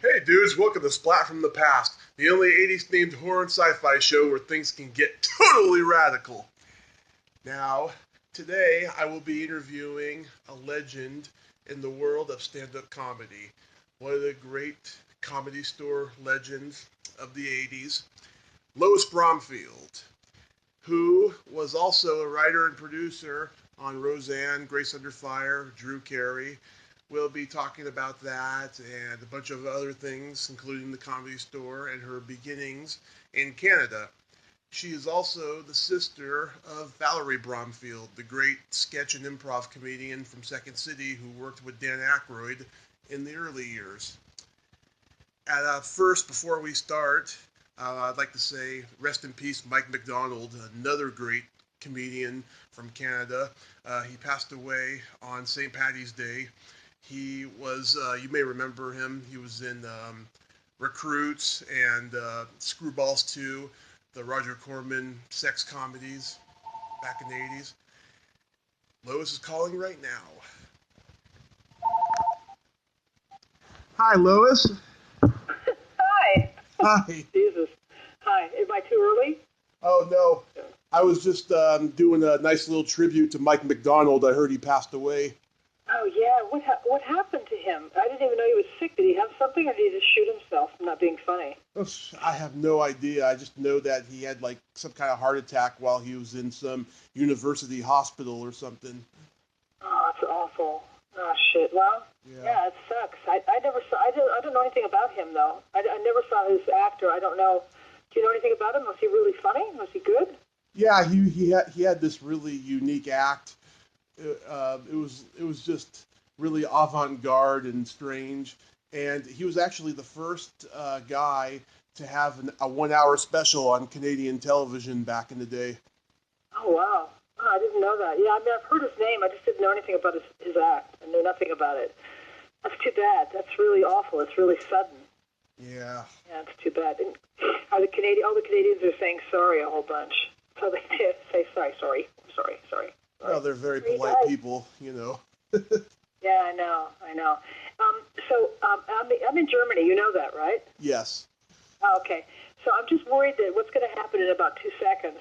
Hey dudes, welcome to Splat from the Past, the only 80s themed horror and sci-fi show where things can get totally radical. Now, today I will be interviewing a legend in the world of stand-up comedy, one of the great comedy store legends of the 80s, Lois Bromfield, who was also a writer and producer on Roseanne, Grace Under Fire, Drew Carey. We'll be talking about that and a bunch of other things, including the Comedy Store and her beginnings in Canada. She is also the sister of Valerie Bromfield, the great sketch and improv comedian from Second City who worked with Dan Aykroyd in the early years. First, before we start, I'd like to say rest in peace, Mike McDonald, another great comedian from Canada. He passed away on St. Paddy's Day. He was, you may remember him, he was in Recruits and Screwballs 2, the Roger Corman sex comedies back in the 80s. Lois is calling right now. Hi, Lois. Hi. Hi. Jesus. Hi. Am I too early? Oh, no. I was just doing a nice little tribute to Mike McDonald. I heard he passed away. Oh, yeah. What happened to him? I didn't even know he was sick. Did he have something, or did he just shoot himself? I'm not being funny. I have no idea. I just know that he had like some kind of heart attack while he was in some university hospital or something. Oh, it's awful. Oh, shit. Well, yeah, it sucks. I don't know anything about him, though. I never saw his actor. I don't know. Do you know anything about him? Was he really funny? Was he good? Yeah, he had this really unique act. It was just really avant-garde and strange, and he was actually the first guy to have a 1-hour special on Canadian television back in the day. Oh, wow. Oh, I didn't know that. Yeah, I mean, I've heard his name. I just didn't know anything about his act. I knew nothing about it. That's too bad. That's really awful. It's really sudden. Yeah. Yeah, it's too bad. And all the Canadians are saying sorry a whole bunch. So they did say sorry. Well, they're very polite people, you know. Yeah, I know. I'm in Germany. You know that, right? Yes. Oh, okay. So I'm just worried that what's going to happen in about 2 seconds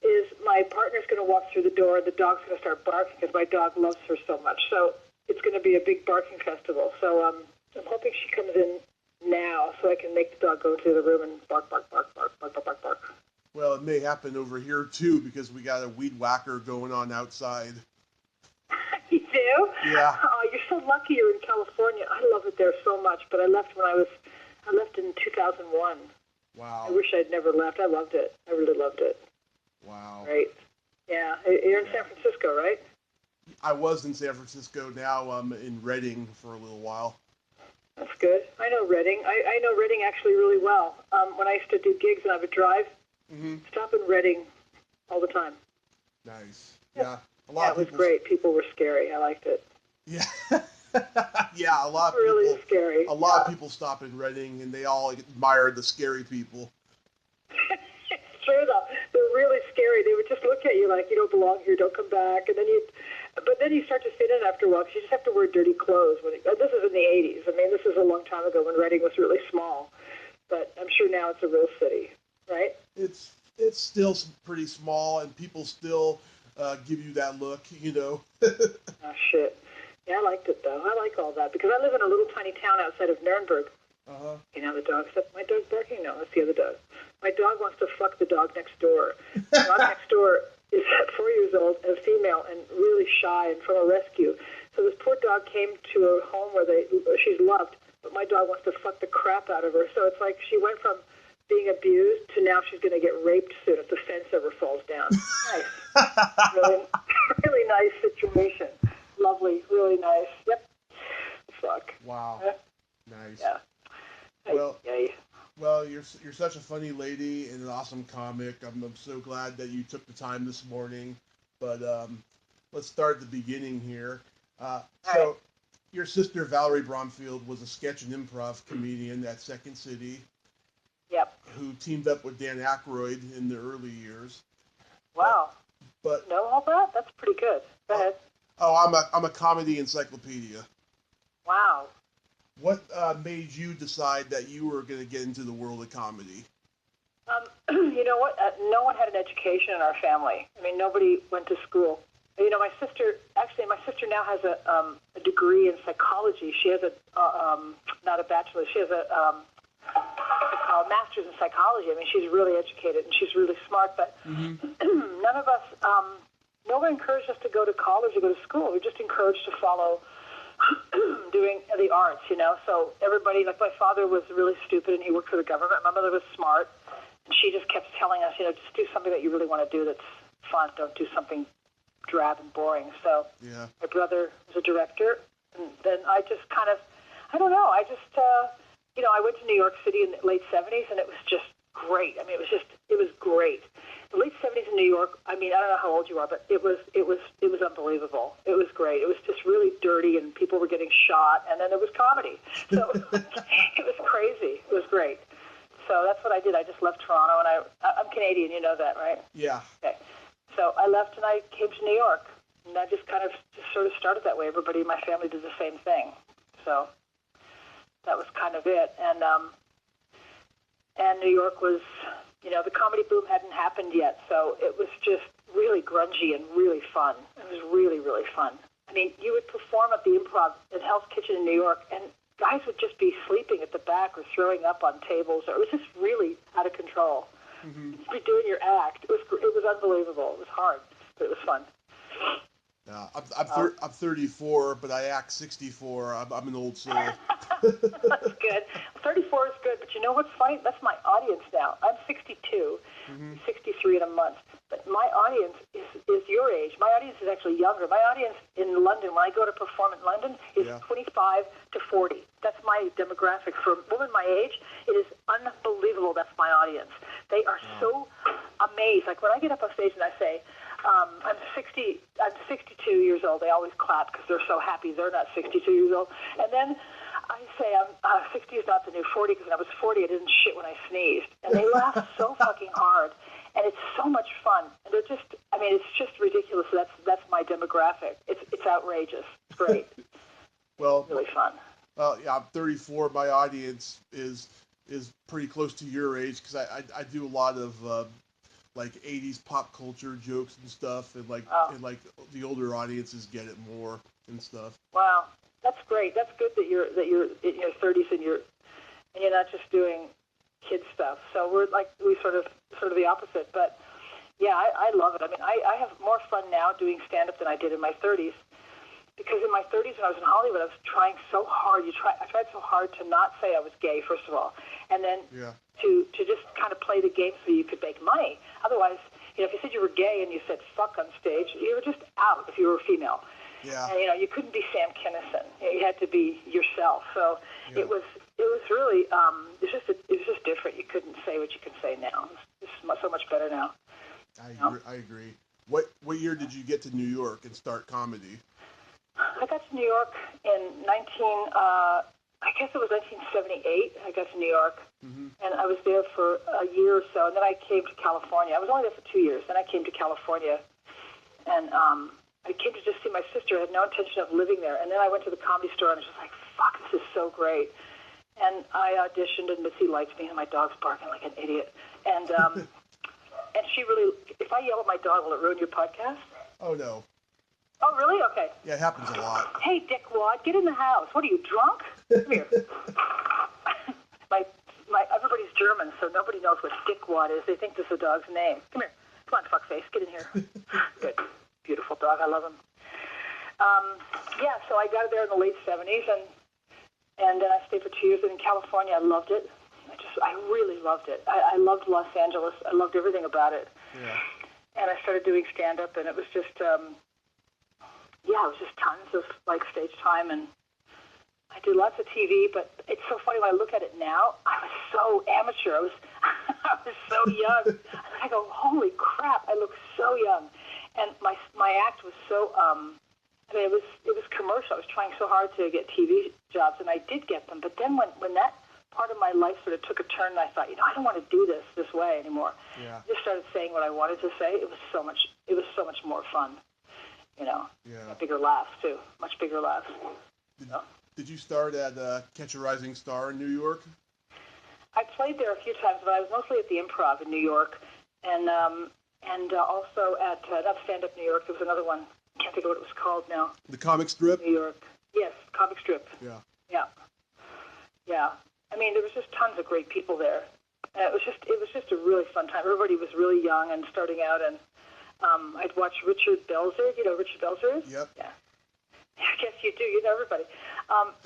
is my partner's going to walk through the door and the dog's going to start barking because my dog loves her so much. So it's going to be a big barking festival. So I'm hoping she comes in now so I can make the dog go to the room and bark. Well, it may happen over here too because we got a weed whacker going on outside. You do? Yeah. Oh, you're so lucky you're in California. I love it there so much, but I left in 2001. Wow. I wish I'd never left. I loved it. I really loved it. Wow. Right. Yeah. You're in San Francisco, right? I was in San Francisco. Now I'm in Redding for a little while. That's good. I know Redding. I know Redding actually really well. When I used to do gigs and I would drive, stop in Redding all the time. Nice. Yeah. A lot of it was great. People were scary. I liked it. Yeah. Yeah, a lot of really people. Scary. A lot of people stop in Redding, and they all admire the scary people. It's true, though. They're really scary. They would just look at you like, you don't belong here, don't come back. But then you start to fit in after a while because you just have to wear dirty clothes. This is in the 80s. I mean, this is a long time ago when Redding was really small. But I'm sure now it's a real city, right? It's still pretty small, and people still give you that look, you know. Oh, shit. Yeah, I liked it, though. I like all that because I live in a little tiny town outside of Nuremberg. Uh-huh. You know, the dog said, my dog's barking? No, that's the other dog. My dog wants to fuck the dog next door. The dog next door is 4 years old, a female, and really shy and from a rescue. So this poor dog came to a home where she's loved, but my dog wants to fuck the crap out of her. So it's like she went from being abused to now she's going to get raped soon if the fence ever falls down. Nice. Really nice situation. Lovely. Really nice. Yep. Fuck. Wow. Nice. Yeah. Well, you're such a funny lady and an awesome comic. I'm so glad that you took the time this morning. But let's start at the beginning here. So, your sister Valerie Bromfield was a sketch and improv comedian at Second City. Yep. Who teamed up with Dan Aykroyd in the early years. Wow. But know all that? That's pretty good. Go ahead. Oh, I'm a comedy encyclopedia. Wow. What made you decide that you were going to get into the world of comedy? You know what? No one had an education in our family. I mean, nobody went to school. You know, my sister now has a degree in psychology. She has not a bachelor's, she has a master's in psychology. I mean, she's really educated and she's really smart, but none of us, no one encouraged us to go to college or go to school. We were just encouraged to follow doing the arts, you know. So everybody, like my father was really stupid and he worked for the government. My mother was smart and she just kept telling us, you know, just do something that you really want to do that's fun. Don't do something drab and boring. So my brother was a director, and then I just kind of, I don't know, I just, you know, I went to New York City in the late 70s, and it was just great. I mean, it was great. The late 70s in New York, I mean, I don't know how old you are, but it was unbelievable. It was great. It was just really dirty, and people were getting shot, and then there was comedy. So it was crazy. It was great. So that's what I did. I just left Toronto, and I'm Canadian. You know that, right? Yeah. Okay. So I left, and I came to New York, and I just kind of just sort of started that way. Everybody in my family did the same thing. So that was kind of it. And New York was, you know, the comedy boom hadn't happened yet, so it was just really grungy and really fun. It was really, really fun. I mean, you would perform at the Improv at Hell's Kitchen in New York, and guys would just be sleeping at the back or throwing up on tables. Or it was just really out of control. You'd be doing your act. It was unbelievable. It was hard, but it was fun. I'm 34, but I act 64. I'm an old soul. That's good. 34 is good, but you know what's funny? That's my audience now. I'm 62, 63 in a month. But my audience is your age. My audience is actually younger. My audience in London, when I go to perform in London, is 25 to 40. That's my demographic. For a woman my age, it is unbelievable. That's my audience. They are so amazed. Like when I get up on stage and I say, I'm 62 years old. They always clap because they're so happy they're not 62 years old. And then I say 60 is not the new 40 because when I was 40 I didn't shit when I sneezed. And they laugh so fucking hard. And it's so much fun. And they're just, I mean, it's just ridiculous. That's my demographic. It's outrageous. It's great. Well, it's really fun. Well, yeah, I'm 34. My audience is pretty close to your age because I do a lot of like 80s pop culture jokes and stuff, and like the older audiences get it more and stuff. Wow, that's great. That's good that you're in your 30s and you're not just doing kid stuff. So we sort of the opposite. But yeah, I love it. I mean, I have more fun now doing stand-up than I did in my 30s. Because in my 30s when I was in Hollywood, I was trying so hard. I tried so hard to not say I was gay, first of all, and then to just kind of play the game so you could make money. Otherwise, you know, if you said you were gay and you said fuck on stage, you were just out if you were a female. Yeah. And you know, you couldn't be Sam Kinison. You had to be yourself. So it was really it was just different. You couldn't say what you can say now. It's so much better now. I agree. What year did you get to New York and start comedy? I got to New York in I guess it was 1978. I got to New York, and I was there for a year or so, and then I came to California. I was only there for 2 years. Then I came to California, and I came to just see my sister. I had no intention of living there, and then I went to the Comedy Store, and I was just like, fuck, this is so great. And I auditioned, and Missy liked me, and my dog's barking like an idiot. And and she really, if I yell at my dog, will it ruin your podcast? Oh, no. Oh, really? Okay. Yeah, it happens a lot. Hey, dickwad, get in the house. What are you, drunk? Come here. my everybody's German, so nobody knows what dickwad is. They think this is a dog's name. Come here. Come on, fuckface, get in here. Good. Beautiful dog. I love him. Yeah, so I got there in the late 70s, and then I stayed for 2 years. And in California, I loved it. I really loved it. I loved Los Angeles. I loved everything about it. Yeah. And I started doing stand-up, and it was just... it was just tons of like stage time, and I did lots of TV. But it's so funny when I look at it now. I was so amateur. I was so young. I go, holy crap! I look so young, and my act was so. I mean, it was commercial. I was trying so hard to get TV jobs, and I did get them. But then when that part of my life sort of took a turn, and I thought, I don't want to do this way anymore. Yeah. I just started saying what I wanted to say. It was so much more fun. Bigger laughs too, much bigger laughs. Did you start at Catch a Rising Star in New York? I played there a few times, but I was mostly at the Improv in New York, and also at not Stand Up New York. There was another one. I can't think of what it was called now. The comic strip? New York. Yes, comic strip. Yeah. Yeah. Yeah. I mean, there was just tons of great people there. It was just a really fun time. Everybody was really young and starting out, and I'd watch Richard Belzer. You know who Richard Belzer is? Yep. Yeah. I guess you do. You know everybody.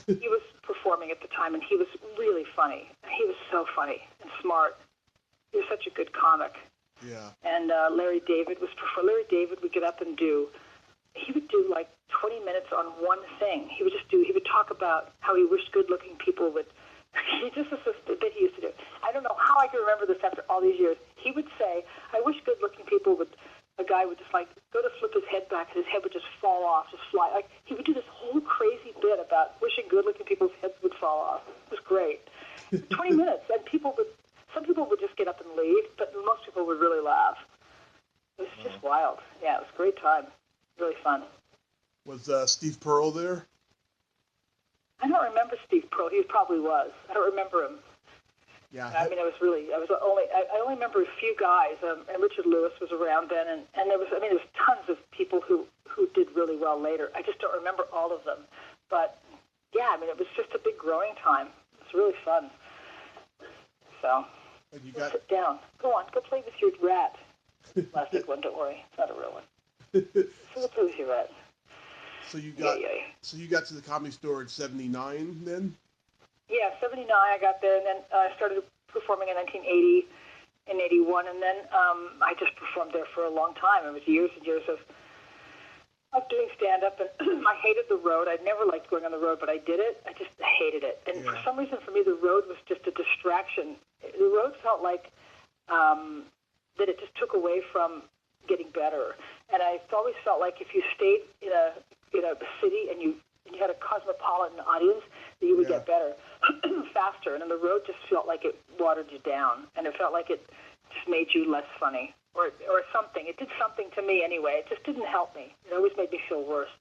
He was performing at the time, and he was really funny. He was so funny and smart. He was such a good comic. Yeah. And Larry David was performing. Larry David would get up and he would do like 20 minutes on one thing. He would talk about how he wished good-looking people would. This is a bit he used to do. I don't know how I can remember this after all these years. He would say, I wish good-looking people would. A guy would just like go to flip his head back, and his head would just fall off, just fly. Like he would do this whole crazy bit about wishing good-looking people's heads would fall off. It was great. 20 minutes, and some people would just get up and leave, but most people would really laugh. It was just wild. Yeah, it was a great time. Really fun. Was Steve Pearl there? I don't remember Steve Pearl. He probably was. I don't remember him. Yeah. I mean, I only remember a few guys, and Richard Lewis was around then, and there was tons of people who did really well later. I just don't remember all of them. But, yeah, I mean, it was just a big growing time. It was really fun. So, sit down. Go on, go play with your rat. Plastic one, don't worry. It's not a real one. So go play with your rat. So you got to the Comedy Store in 79 then? Yeah, 79 I got there, and then I started performing in 1980 and 81, and then I just performed there for a long time. It was years and years of doing stand-up, and I hated the road. I never liked going on the road, but I did it. I just hated it. And for some reason, for me, the road was just a distraction. The road felt like that it just took away from getting better. And I always felt like if you stayed in a city and you had a cosmopolitan audience, that you would get better faster. And then the road just felt like it watered you down, and it felt like it just made you less funny or something. It did something to me anyway. It just didn't help me. It always made me feel worse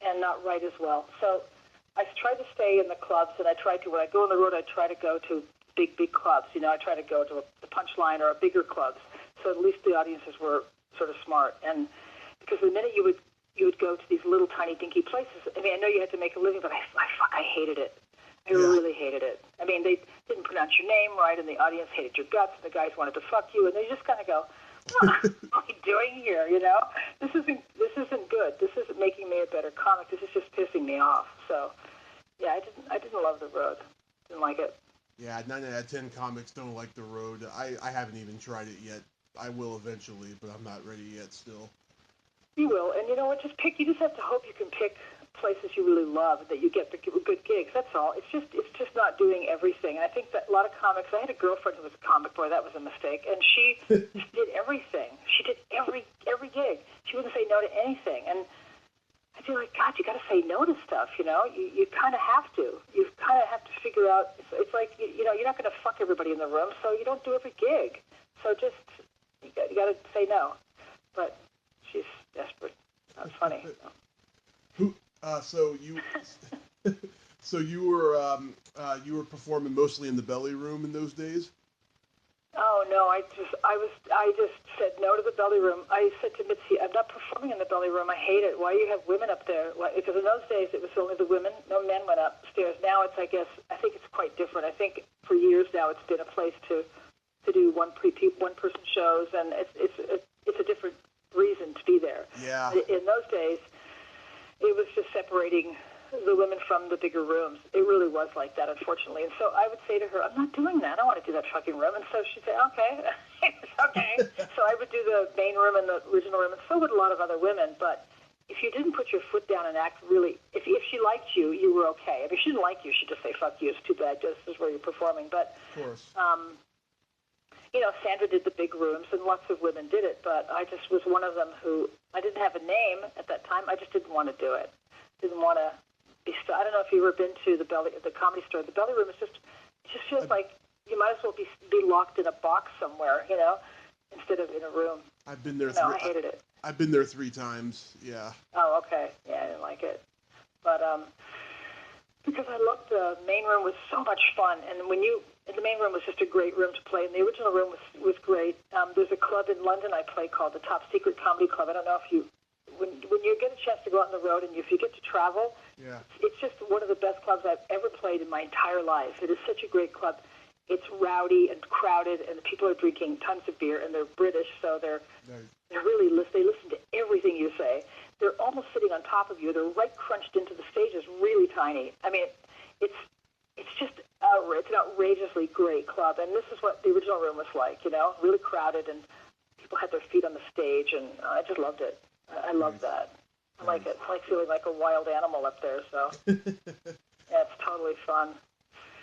and not right as well. So I tried to stay in the clubs, and when I go on the road, I try to go to big clubs. You know, I try to go to the Punchline or bigger clubs, so at least the audiences were sort of smart. And because the minute you would go to these little tiny dinky places, I mean, I know you had to make a living, but I hated it. I really hated it. I mean, they didn't pronounce your name right, and the audience hated your guts, and the guys wanted to fuck you, and they just kind of go, what am I doing here, you know? This isn't good. This isn't making me a better comic. This is just pissing me off. So, yeah, I didn't love the road. Didn't like it. Yeah, 9 out of 10 comics don't like the road. I haven't even tried it yet. I will eventually, but I'm not ready yet still. You will, and you know what? You just have to hope you can pick places you really love, that you get the good gigs. That's all. It's just not doing everything. And I think that a lot of comics. I had a girlfriend who was a comic. Boy, that was a mistake. And she did everything. She did every gig. She wouldn't say no to anything. And I feel like, God, you got to say no to stuff. You know, you kind of have to. You kind of have to figure out. It's like you know, you're not going to fuck everybody in the room, so you don't do every gig. So just you got to say no. But she's desperate. That's funny. So you were performing mostly in the belly room in those days? Oh no, I just said no to the belly room. I said to Mitzi, I'm not performing in the belly room. I hate it. Why do you have women up there? Because in those days it was only the women. No men went upstairs. Now I think it's quite different. I think for years now it's been a place to do one person shows, and it's a different reason to be there. Yeah. In those days, it was just separating the women from the bigger rooms. It really was like that, unfortunately. And so I would say to her, I'm not doing that. I don't want to do that fucking room. And so she'd say, okay. Okay. So I would do the main room and the original room, and so would a lot of other women. But if you didn't put your foot down and act really, if she liked you, you were okay. If she didn't like you, she'd just say, fuck you, it's too bad, this is where you're performing. But, of course. You know, Sandra did the big rooms, and lots of women did it, but I just was one of them who, I didn't have a name at that time. I just didn't want to do it. Didn't want to be, I don't know if you've ever been to the Comedy Store. The belly room is it just feels like you might as well be locked in a box somewhere, you know, instead of in a room. I've been there. I hated it. I've been there 3 times. Yeah. Oh, okay. Yeah, I didn't like it. But because I loved the main room. Was so much fun, and the main room was just a great room to play, and the original room was great. There's a club in London I play called the Top Secret Comedy Club. I don't know if you, when you get a chance to go out on the road and if you get to travel, Yeah. it's just one of the best clubs I've ever played in my entire life. It is such a great club. It's rowdy and crowded, and the people are drinking tons of beer, and they're British, so they listen to everything you say. They're almost sitting on top of you. They're right crunched into the stage. It's really tiny. I mean, it's just it's an outrageously great club, and this is what the original room was like. Really crowded, and people had their feet on the stage, and I just loved it. I love that. I like it. It's like feeling like a wild animal up there. So yeah, it's totally fun.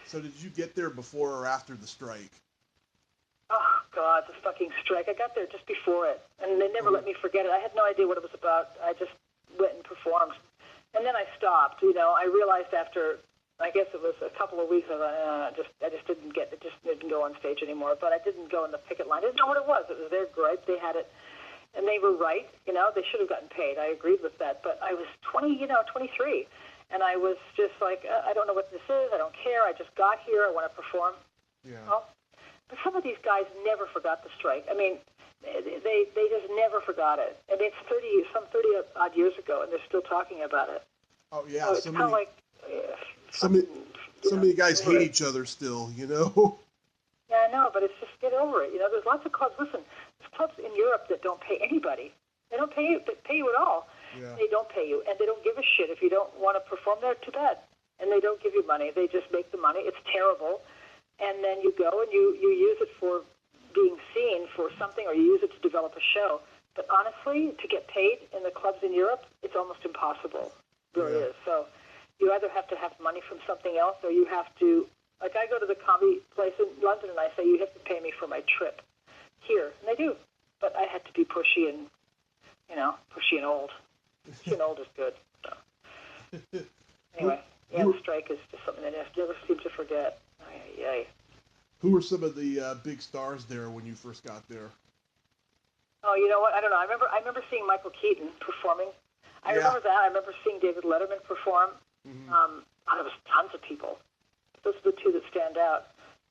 So did you get there before or after the strike? Oh, God, the fucking strike. I got there just before it, and they never let me forget it. I had no idea what it was about. I just went and performed. And then I stopped. I realized after, I guess it was a couple of weeks, I just didn't go on stage anymore. But I didn't go in the picket line. I didn't know what it was. It was their gripe. They had it, and they were right. They should have gotten paid. I agreed with that. But I was 23. And I was just like, I don't know what this is. I don't care. I just got here. I want to perform. Yeah. Well, but some of these guys never forgot the strike. I mean, they just never forgot it. And it's 30 odd years ago, and they're still talking about it. Oh yeah. So it's kind of like some of you guys hate each other still. Yeah, I know, but it's just get over it. There's lots of clubs. Listen, there's clubs in Europe that don't pay anybody. They don't pay you at all. Yeah. They don't pay you, and they don't give a shit if you don't want to perform there. Too bad. And they don't give you money. They just make the money. It's terrible. And then you go and you use it for being seen for something, or you use it to develop a show. But honestly, to get paid in the clubs in Europe, it's almost impossible. It really is. So you either have to have money from something else, or you have to, like I go to the comedy place in London and I say, you have to pay me for my trip here. And they do. But I had to be pushy and old. Pushy and old is good. So. Anyway, the strike is just something that I never seem to forget. Yay. Who were some of the big stars there when you first got there? Oh, you know what? I don't know. I remember seeing Michael Keaton performing. I remember that. I remember seeing David Letterman perform. Mm-hmm. There was tons of people. Those are the two that stand out.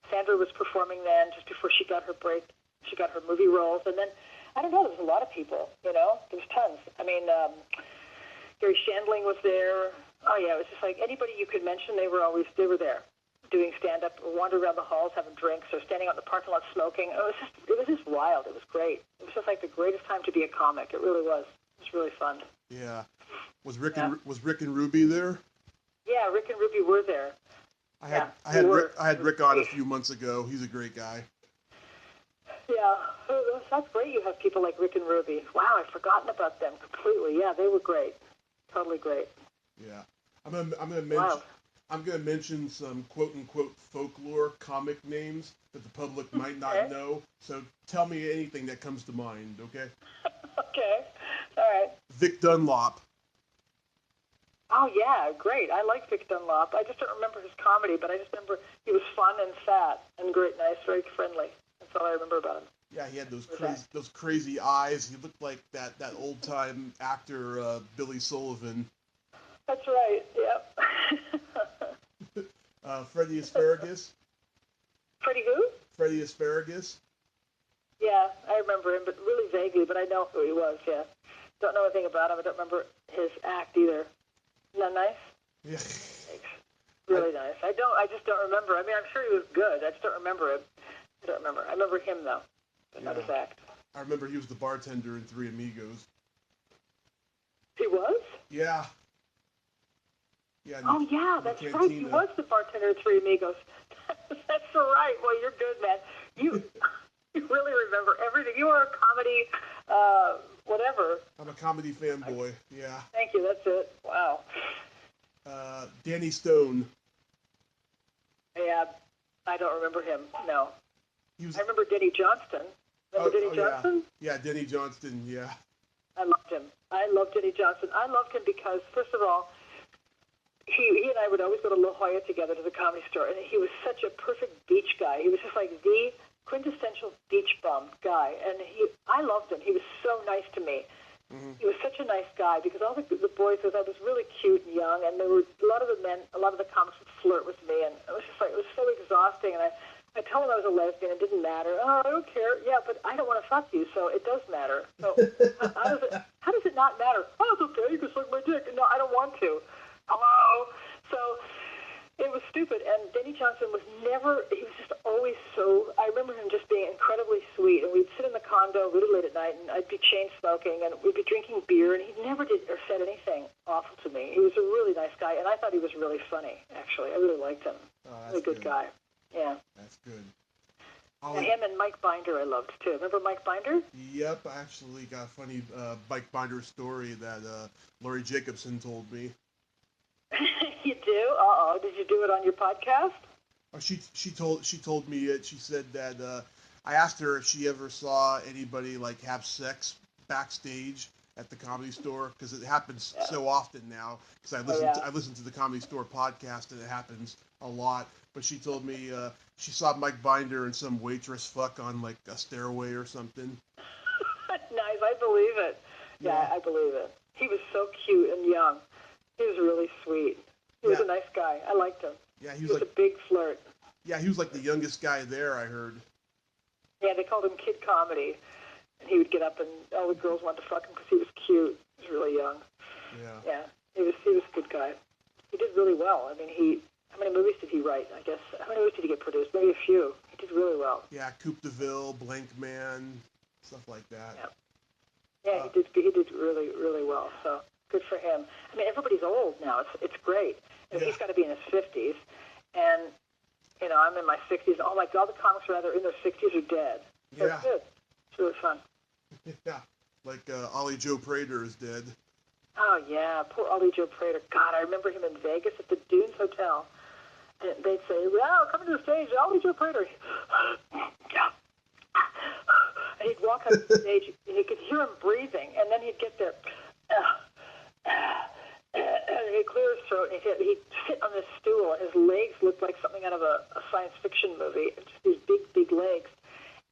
Sandra was performing then, just before she got her break. She got her movie roles, and then I don't know. There was a lot of people. There was tons. I mean, Gary Shandling was there. Oh yeah, it was just like anybody you could mention. They were there, doing stand-up, or wandering around the halls having drinks, or standing out in the parking lot smoking. It was just wild. It was great. It was just like the greatest time to be a comic. It really was. It was really fun. Yeah. Was Rick and Ruby there? Yeah, Rick and Ruby were there. I had Rick on a few months ago. He's a great guy. Yeah, that's great. You have people like Rick and Ruby. Wow, I've forgotten about them completely. Yeah, they were great. Totally great. Yeah, I'm gonna mention some quote unquote folklore comic names that the public might not know. So tell me anything that comes to mind, okay? Okay. All right. Vic Dunlop. Oh yeah, great. I like Vic Dunlop. I just don't remember his comedy, but I just remember he was fun and fat and great, nice, very friendly. That's all I remember about him. Yeah, he had those crazy eyes. He looked like that old time actor Billy Sullivan. That's right. Yep. Freddie Asparagus. Freddie who? Freddie Asparagus. Yeah, I remember him, but really vaguely. But I know who he was. Yeah. Don't know anything about him. I don't remember his act either. Isn't that nice? Yeah. Thanks. Really nice. I just don't remember. I mean, I'm sure he was good. I just don't remember him. I don't remember. I remember him though, but not his act. I remember he was the bartender in Three Amigos. He was? Yeah. Yeah. Oh yeah, that's right. He was the bartender in Three Amigos. That's right. Well, you're good, man. You really remember everything. You are a comedy, whatever. I'm a comedy fanboy. Yeah. Thank you. That's it. Wow. Danny Stone. Yeah, I don't remember him. No. I remember Denny Johnston. Remember Denny Johnston? Yeah, Denny Johnston. Yeah. I loved him. I loved Denny Johnston. I loved him because, first of all, he and I would always go to La Jolla together to the Comedy Store, and he was such a perfect beach guy. He was just like the quintessential beach bum guy, and I loved him. He was so nice to me, Mm-hmm. He was such a nice guy because all the boys, I was really cute and young, and there were a lot of the comics would flirt with me, and it was just like, it was so exhausting. And I told him I was a lesbian. It didn't matter. Oh, I don't care. Yeah, but I don't want to fuck you, so it does matter. So how does it not matter? Oh, it's okay. You can suck my dick. No, I don't want to. Hello. So it was stupid. And Denny Johnson was he was just always so, I remember him just being incredibly sweet. And we'd sit in the condo really late at night, and I'd be chain smoking, and we'd be drinking beer, and he never did or said anything awful to me. He was a really nice guy, and I thought he was really funny, actually. I really liked him. Really good guy. Yeah. That's good. And him and Mike Binder I loved, too. Remember Mike Binder? Yep, I actually got a funny Mike Binder story that Lori Jacobson told me. You do? Uh-oh. Did you do it on your podcast? Oh, she told me it. She said that I asked her if she ever saw anybody like have sex backstage at the Comedy Store, because it happens so often now. Because I listen to the Comedy Store podcast, and it happens a lot. But she told me she saw Mike Binder and some waitress fuck on like a stairway or something. Nice, I believe it. Yeah, I believe it. He was so cute and young. He was really sweet. He was a nice guy. I liked him. Yeah, he was like a big flirt. Yeah, he was like the youngest guy there, I heard. Yeah, they called him Kid Comedy. And he would get up and all the girls wanted to fuck him because he was cute. He was really young. Yeah. Yeah, he was a good guy. He did really well. I mean, how many movies did he write? I guess, how many movies did he get produced? Maybe a few. He did really well. Yeah, Coupe de Ville, Blank Man, stuff like that. Yeah, he did really, really well. So good for him. I mean, everybody's old now. It's great. And he's got to be in his 50s. And, you know, I'm in my 60s. Oh, my God, all the comics are either in their 60s or dead. So it's good. It's really fun. Yeah, like Ollie Joe Prater is dead. Oh, yeah, poor Ollie Joe Prater. God, I remember him in Vegas at the Dunes Hotel. And they'd say, well, coming to the stage, Ollie Joe Prater. And he'd walk on the stage, and you could hear him breathing, and then he'd get there. And he'd clear his throat, and he'd sit on this stool, and his legs looked like something out of a science fiction movie, just these big, big legs.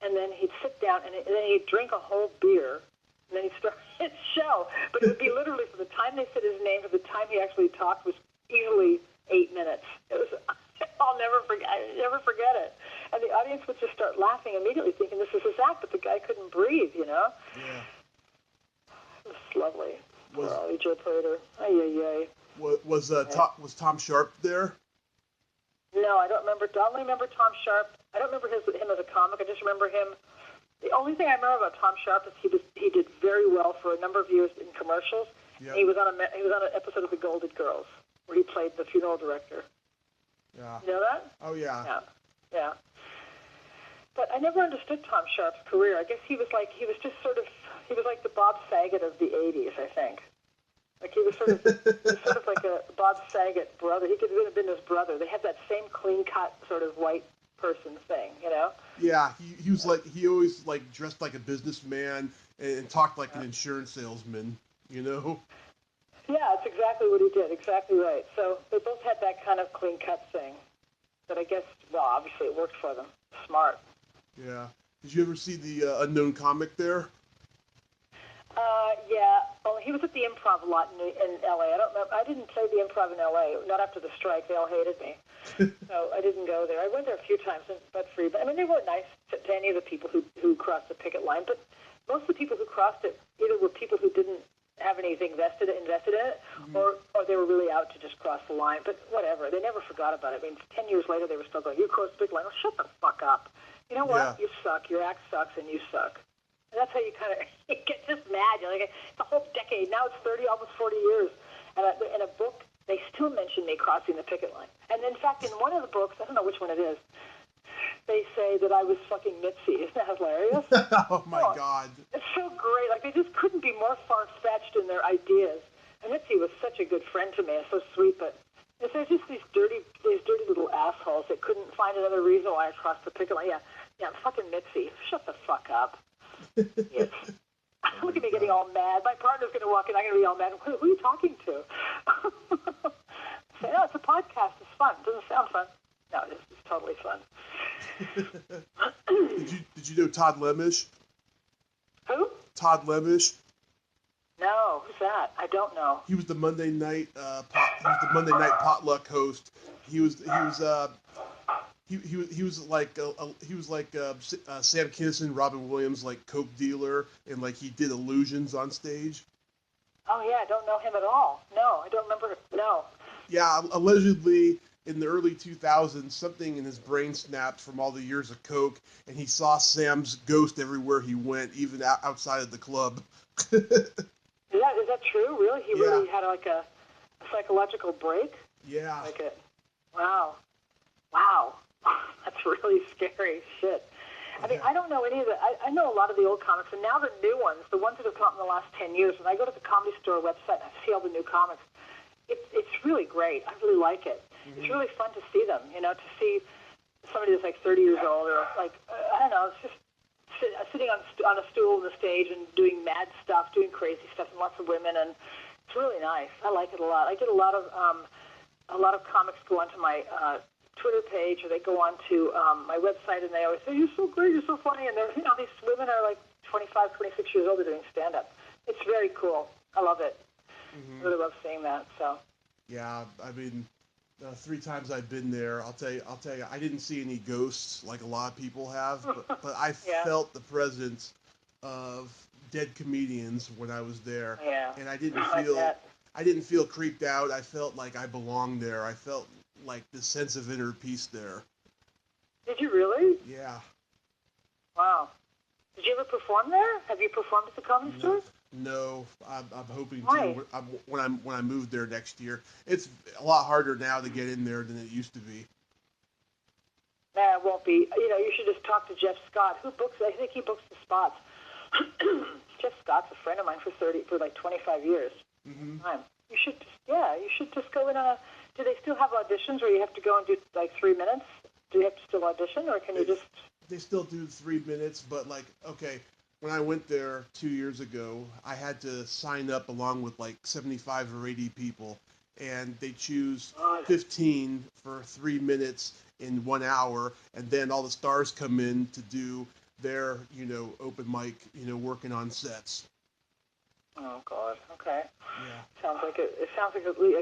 And then he'd sit down, and then he'd drink a whole beer, and then he'd start his show. But it would be literally, from the time they said his name to the time he actually talked, was easily 8 minutes. It was, I'll never forget it. And the audience would just start laughing immediately, thinking this is his act, but the guy couldn't breathe, you know? Yeah. It was lovely. Poor Ollie Joe Prater. Ay. Was Tom Sharp there? No, I don't remember. I only remember Tom Sharp. I don't remember him as a comic. I just remember him. The only thing I remember about Tom Sharp is he did very well for a number of years in commercials. Yep. He was on an episode of The Golden Girls where he played the funeral director. Yeah. You know that? Oh yeah. Yeah. But I never understood Tom Sharp's career. I guess he was like the Bob Saget of the '80s, I think. Like he was sort of like a Bob Saget brother. He could have been his brother. They had that same clean-cut sort of white person thing, you know? Yeah, he was like, he always like dressed like a businessman and talked like an insurance salesman, you know? Yeah, that's exactly what he did. Exactly right. So they both had that kind of clean-cut thing. But I guess, well, obviously it worked for them. Smart. Yeah. Did you ever see the Unknown Comic there? Yeah. Well, he was at the Improv a lot in L.A. I don't remember. I didn't play the Improv in L.A. Not after the strike. They all hated me. So I didn't go there. I went there a few times, but free. But I mean, they weren't nice to any of the people who crossed the picket line. But most of the people who crossed it either were people who didn't have anything invested in it, or they were really out to just cross the line. But whatever. They never forgot about it. I mean, 10 years later, they were still going, you crossed the picket line. Oh, shut the fuck up. You know what? Yeah. You suck. Your act sucks, and you suck. And that's how you kind of get just mad. You're like, it's a whole decade. Now it's 30, almost 40 years. And in a book, they still mention me crossing the picket line. And in fact, in one of the books, I don't know which one it is, they say that I was fucking Mitzi. Isn't that hilarious? Oh, my God. It's so great. Like, they just couldn't be more far-fetched in their ideas. And Mitzi was such a good friend to me. It's so sweet, but they're just these dirty little assholes that couldn't find another reason why I crossed the picket line. Yeah, I'm fucking Mitzi. Shut the fuck up. Yes. Look at me getting all mad. My partner's going to walk in. I'm going to be all mad. Who are you talking to? Say, no, it's a podcast. It's fun. It doesn't sound fun. No, it's totally fun. Did you know Todd Lemish? Who? Todd Lemish. that? I don't know. He was the Monday night potluck host. He was like Sam Kinison, Robin Williams, like coke dealer, and like he did illusions on stage. Oh yeah, I don't know him at all. No, I don't remember. No. Yeah, allegedly in the early 2000s, something in his brain snapped from all the years of coke, and he saw Sam's ghost everywhere he went, even outside of the club. Is that true? Really? He really had like a psychological break? Yeah. Wow. That's really scary shit. I mean, I don't know any of the. I know a lot of the old comics, and now the new ones, the ones that have come out in the last 10 years. When I go to the Comedy Store website and I see all the new comics, it's really great. I really like it. Mm-hmm. It's really fun to see them. To see somebody that's like 30 years old, or like I don't know, it's just sitting on a stool on the stage and doing mad stuff, doing crazy stuff, and lots of women, and it's really nice. I like it a lot. I get a lot of comics go onto my Twitter page, or they go onto my website, and they always say, "You're so great, you're so funny," and they're these women are like 25, 26 years old. They're doing stand up. It's very cool. I love it. Mm-hmm. I really love seeing that. So. Yeah, I mean, 3 times I've been there. I'll tell you, I didn't see any ghosts like a lot of people have, but I felt the presence of dead comedians when I was there, and I didn't feel creeped out. I felt like I belonged there. I felt like the sense of inner peace there. Did you really? Yeah. Wow. Did you ever perform there? Have you performed at the Comedy Store? No, I'm hoping to when I move there next year. It's a lot harder now to get in there than it used to be. Nah, it won't be. You should just talk to Jeff Scott, who books. I think he books the spots. Jeff Scott's a friend of mine for like 25 years. Mm-hmm. You should just go in do they still have auditions where you have to go and do like 3 minutes? Do you have to still audition, or can you just? They still do 3 minutes, but like, okay, when I went there 2 years ago, I had to sign up along with like 75 or 80 people, and they choose 15 for 3 minutes in 1 hour, and then all the stars come in to do their, open mic, working on sets. Oh God. Okay. Yeah. Sounds like it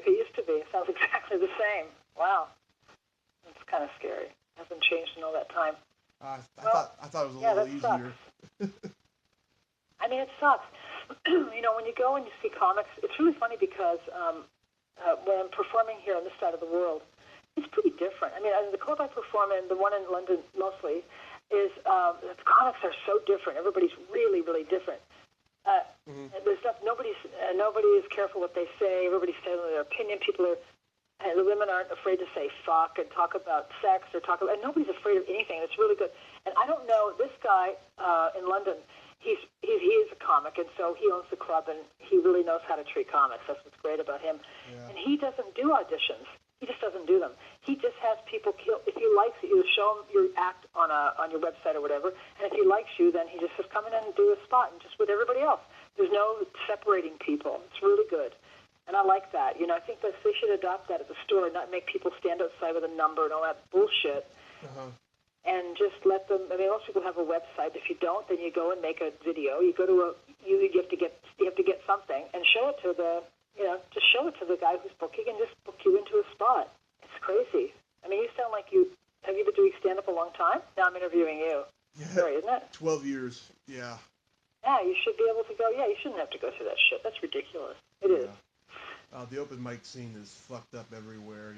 used to be. It sounds exactly the same. Wow. It's kind of scary. It hasn't changed in all that time. I thought it was a little easier. I mean, it sucks. When you go and you see comics, it's really funny because when I'm performing here on this side of the world, it's pretty different. I mean, the club I perform in, the one in London mostly, is the comics are so different. Everybody's really, really different. There's nobody is careful what they say. Everybody's saying their opinion. The women aren't afraid to say fuck and talk about sex and nobody's afraid of anything. It's really good. And I don't know, this guy in London, he is a comic, and so he owns the club, and he really knows how to treat comics. That's what's great about him. Yeah. And he doesn't do auditions. He just doesn't do them. He just has people kill. If he likes you, show him your act on your website or whatever, and if he likes you, then he just says, come in and do a spot, and just with everybody else. There's no separating people. It's really good. And I like that. I think that they should adopt that at the store and not make people stand outside with a number and all that bullshit. Uh-huh. And just let them. I mean, most people have a website. If you don't, then you go and make a video. You go to you have to get something and show it to the just show it to the guy who's booking and just book you into a spot. It's crazy. I mean, you sound like have you been doing stand up a long time? Now I'm interviewing you. Yeah, right, isn't it? 12 years. Yeah. Yeah, you should be able to go. Yeah, you shouldn't have to go through that shit. That's ridiculous. It is. The open mic scene is fucked up everywhere,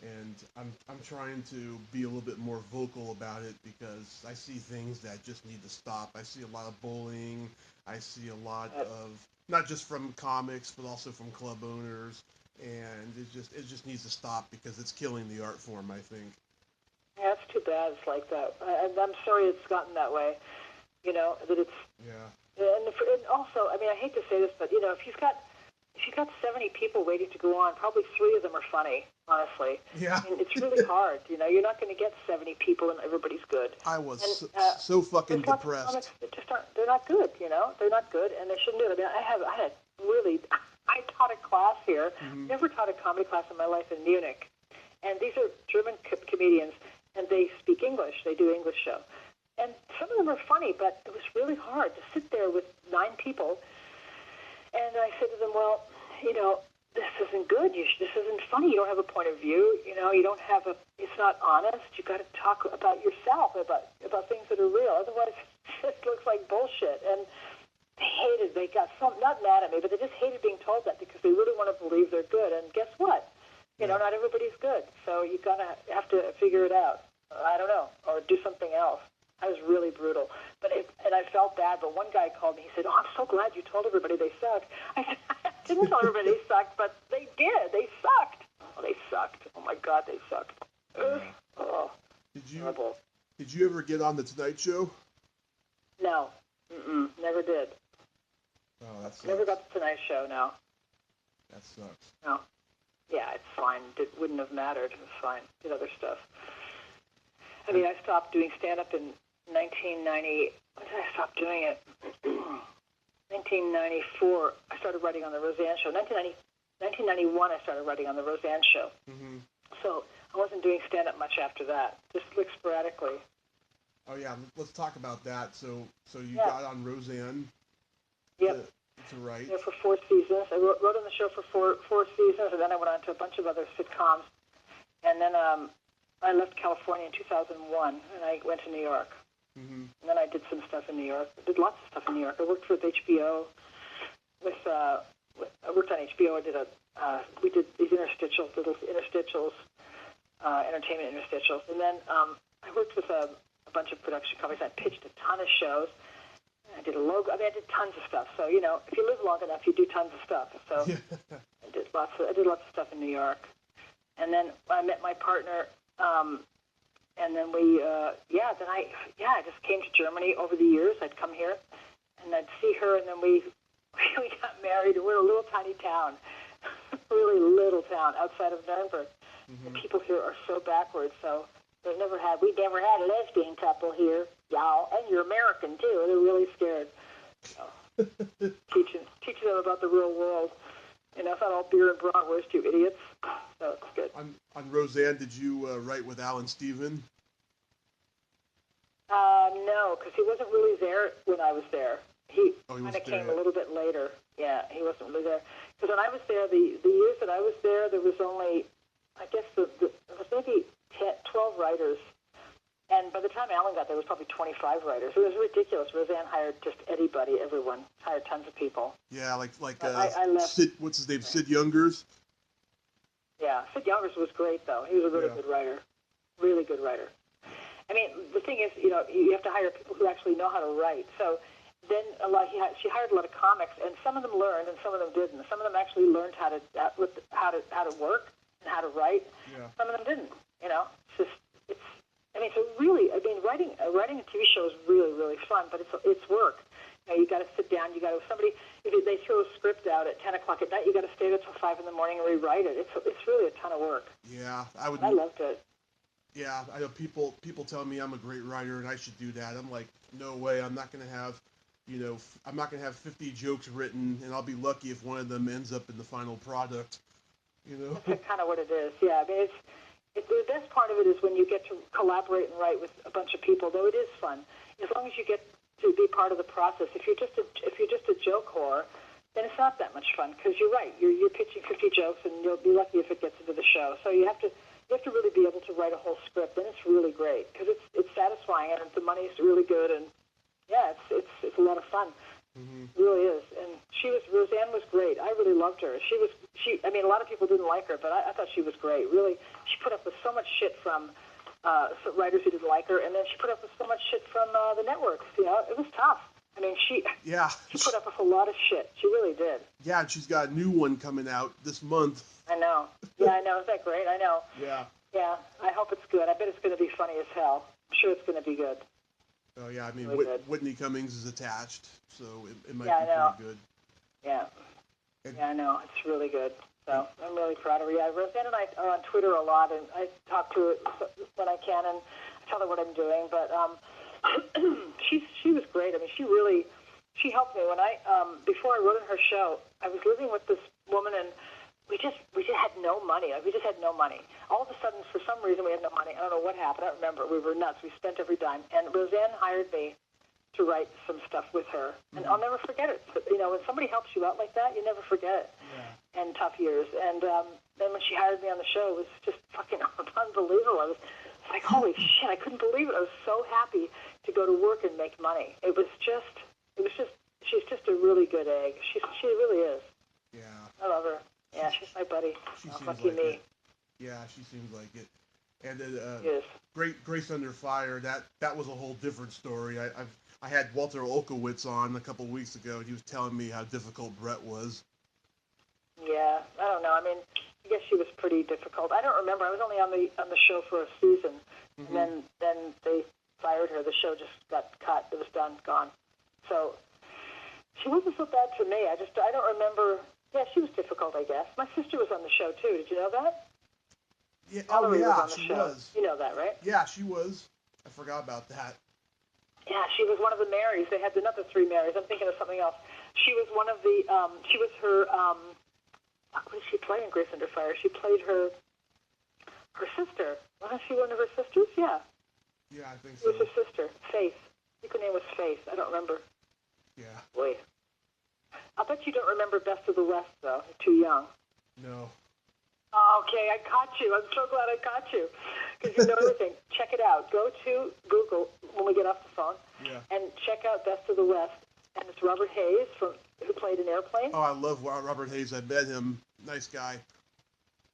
and I'm trying to be a little bit more vocal about it because I see things that just need to stop. I see a lot of bullying. I see a lot of not just from comics but also from club owners, and it just needs to stop because it's killing the art form, I think. Yeah, it's too bad it's like that. I'm sorry it's gotten that way. That it's. Yeah. And also, I mean, I hate to say this, but if you've got 70 people waiting to go on, probably 3 of them are funny, honestly. Yeah. I mean, it's really hard. You're not going to get 70 people and everybody's good. I was so fucking depressed. They're not good, They're not good, and they shouldn't do it. I mean, I taught a class here. Mm-hmm. Never taught a comedy class in my life in Munich. And these are German comedians, and they speak English. They do English show. And some of them are funny, but it was really hard to sit there with 9 people And I said to them, well, this isn't good. This isn't funny. You don't have a point of view. You don't have it's not honest. You got to talk about yourself, about things that are real. Otherwise, it looks like bullshit. And they got not mad at me, but they just hated being told that because they really want to believe they're good. And guess what? Not everybody's good. So you have to figure it out. I don't know, or do something else. I was really brutal. And I felt bad, but one guy called me. He said, oh, I'm so glad you told everybody they suck. I said, I didn't tell everybody they sucked, but they did. They sucked. Oh, they sucked. Oh, my God, they sucked. Oh, terrible. Did you ever get on The Tonight Show? No. Never did. Oh, that sucks. Never got The Tonight Show, no. That sucks. No. Yeah, it's fine. It wouldn't have mattered. It was fine. Did other stuff. I mean, I stopped doing stand-up in 1990. When did I stop doing it? 1994. I started writing on the Roseanne Show. 1991, I started writing on the Roseanne Show. Mm-hmm. So I wasn't doing stand-up much after that, just like sporadically. Oh yeah, let's talk about that. So you got on Roseanne. Yep. To write. For 4 seasons. I wrote on the show for four seasons, and then I went on to a bunch of other sitcoms. And then I left California in 2001, and I went to New York. Mm-hmm. And then I did some stuff in New York. I did lots of stuff in New York. I worked with HBO. I worked on HBO. We did these little interstitials, entertainment interstitials. And then I worked with a bunch of production companies. I pitched a ton of shows. I did a logo. I did tons of stuff. So, if you live long enough, you do tons of stuff. So I did lots of stuff in New York. And then I met my partner, and then I just came to Germany over the years. I'd come here, and I'd see her, and then we got married. We're a little tiny town, really little town outside of Nuremberg. Mm-hmm. The people here are so backwards, so we never had a lesbian couple here, y'all, and you're American, too. They're really scared. So, teaching them about the real world. It's not all beer and bratwurst, you idiots. So it's good. On Roseanne, did you write with Alan Steven? No, because he wasn't really there when I was there. He kind of came a little bit later. Yeah, he wasn't really there. Because when I was there, the years that I was there was only, I guess, it was maybe 12 writers. And by the time Alan got there, it was probably 25 writers. It was ridiculous. Roseanne hired just anybody, everyone. Hired tons of people. Yeah, like I left. Sid, what's his name? Sid Youngers? Yeah, Sid Youngers was great, though. He was a really good writer. Really good writer. I mean, the thing is, you have to hire people who actually know how to write. So then she hired a lot of comics, and some of them learned, and some of them didn't. Some of them actually learned how to work and how to write. Yeah. Some of them didn't. Writing a TV show is really, really fun, but it's work. You got to sit down. You got to if they throw a script out at 10 o'clock at night, you got to stay there till 5 in the morning and rewrite it. It's really a ton of work. Yeah, I loved it. Yeah, I know people tell me I'm a great writer and I should do that. I'm like, no way. I'm not going to have, I'm not going to have 50 jokes written, and I'll be lucky if one of them ends up in the final product. That's kind of what it is. Yeah, I mean, the best part of it is when you get to collaborate and write with a bunch of people. Though it is fun, as long as you get to be part of the process. If you're just a joke whore, then it's not that much fun because you're right. You're pitching 50 jokes, and you'll be lucky if it gets into the show. So you have to really be able to write a whole script, and it's really great because it's satisfying and the money's really good, and yeah, it's a lot of fun. Mm-hmm. It really is. And Roseanne was great. I really loved her. I mean, a lot of people didn't like her, but I thought she was great. Really, she put up with so much shit from writers who didn't like her, and then she put up with so much shit from the networks. It was tough. I mean, she put up with a lot of shit. She really did. Yeah, and she's got a new one coming out this month. I know. Yeah, I know. Isn't that great? I know. Yeah. Yeah, I hope it's good. I bet it's going to be funny as hell. I'm sure it's going to be good. Oh, yeah, I mean, really Whitney Cummings is attached, so it might be pretty good. Yeah. Yeah, I know. It's really good. So I'm really proud of her. Yeah, Roseanne and I are on Twitter a lot, and I talk to her when I can, and I tell her what I'm doing. But she was great. I mean, she helped me. When before I wrote on her show, I was living with this woman, and we just had no money. Like, we just had no money. All of a sudden, for some reason, we had no money. I don't know what happened. I don't remember. We were nuts. We spent every dime. And Roseanne hired me to write some stuff with her, and I'll never forget it. So, you know, when somebody helps you out like that, you never forget it. Yeah. And tough years. And then when she hired me on the show, it was just fucking unbelievable. I was like, holy shit, I couldn't believe it. I was so happy to go to work and make money. She's just a really good egg. She really is. Yeah. I love her. Yeah, she's my buddy. She seems lucky like me. it. Yeah, she seems like it. And then Grace Under Fire, that was a whole different story. I had Walter Olkowitz on a couple weeks ago, and he was telling me how difficult Brett was. Yeah, I don't know. I mean, I guess she was pretty difficult. I don't remember. I was only on the show for a season, and then they fired her. The show just got cut. It was done, gone. So she wasn't so bad to me. I don't remember. Yeah, she was difficult, I guess. My sister was on the show too. Did you know that? Yeah. Valerie was on the show. Was. You know that, right? Yeah, she was. I forgot about that. Yeah, she was one of the Marys. They had another three Marys. I'm thinking of something else. She was one of the. She was her. What did she play in Grace Under Fire? She played her sister. Wasn't she one of her sisters? Yeah. Yeah, I think so. It was her sister, Faith. I think her name was Faith. I don't remember. Yeah. Boy. I'll bet you don't remember Best of the West, though. You're too young. No. Okay, I caught you. I'm so glad I caught you. Because you know everything. Check it out. Go to Google when we get off the phone. Yeah. And check out Best of the West. And it's Robert Hayes who played an airplane. Oh, I love Robert Hayes. I met him. Nice guy.